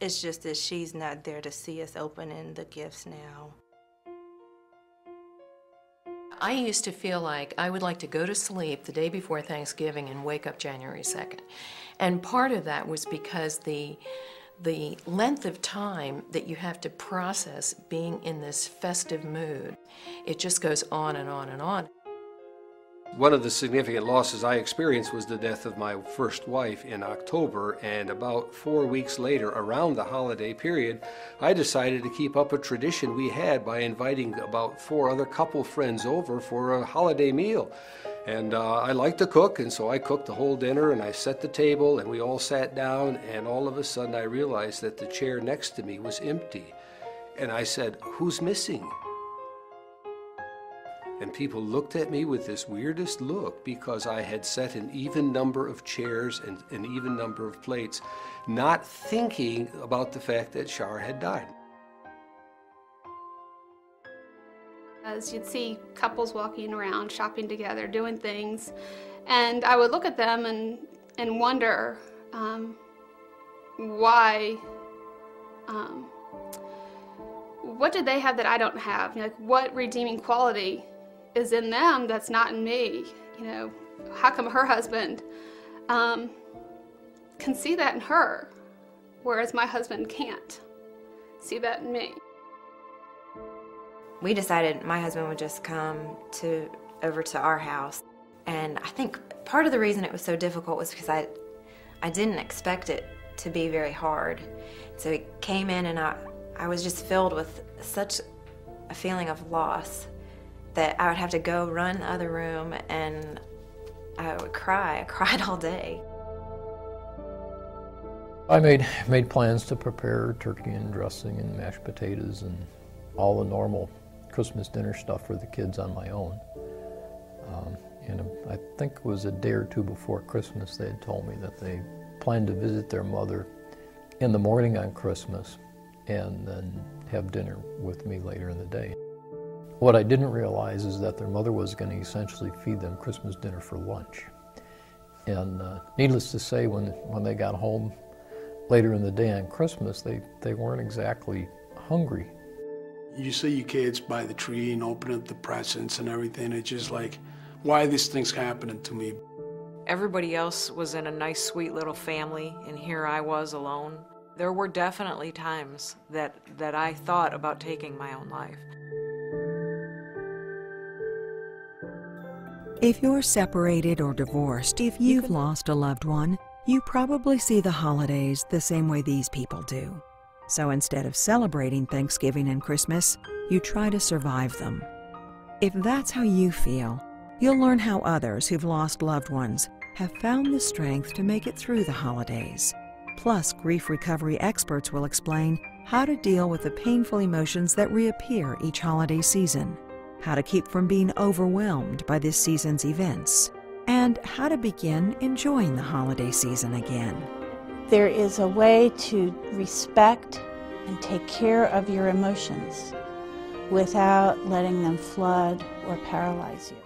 It's just that she's not there to see us opening the gifts now. I used to feel like I would like to go to sleep the day before Thanksgiving and wake up January 2nd. And part of that was because the length of time that you have to process being in this festive mood, it just goes on and on and on. One of the significant losses I experienced was the death of my first wife in October, and about 4 weeks later, around the holiday period, I decided to keep up a tradition we had by inviting about 4 other couple friends over for a holiday meal. And I like to cook, and so I cooked the whole dinner, and I set the table, and we all sat down, and all of a sudden I realized that the chair next to me was empty. And I said, "Who's missing?" And people looked at me with this weirdest look because I had set an even number of chairs and an even number of plates, not thinking about the fact that Shar had died. As you'd see couples walking around, shopping together, doing things, and I would look at them and wonder why, what did they have that I don't have? Like, what redeeming quality is in them that's not in me? You know, how come her husband can see that in her, whereas my husband can't see that in me? We decided my husband would just come over to our house. And I think part of the reason it was so difficult was because I didn't expect it to be very hard. So he came in and I was just filled with such a feeling of loss that I would have to go run in the other room and I would cry. I cried all day. I made plans to prepare turkey and dressing and mashed potatoes and all the normal Christmas dinner stuff for the kids on my own. And I think it was a day or two before Christmas they had told me that they planned to visit their mother in the morning on Christmas and then have dinner with me later in the day. What I didn't realize is that their mother was going to essentially feed them Christmas dinner for lunch. And needless to say, when they got home later in the day on Christmas, they weren't exactly hungry. You see your kids by the tree and open up the presents and everything. It's just like, why are these things happening to me? Everybody else was in a nice, sweet little family, and here I was alone. There were definitely times that I thought about taking my own life. If you're separated or divorced, if you've lost a loved one, you probably see the holidays the same way these people do. So instead of celebrating Thanksgiving and Christmas, you try to survive them. If that's how you feel, you'll learn how others who've lost loved ones have found the strength to make it through the holidays. Plus, grief recovery experts will explain how to deal with the painful emotions that reappear each holiday season, how to keep from being overwhelmed by this season's events, and how to begin enjoying the holiday season again. There is a way to respect and take care of your emotions without letting them flood or paralyze you.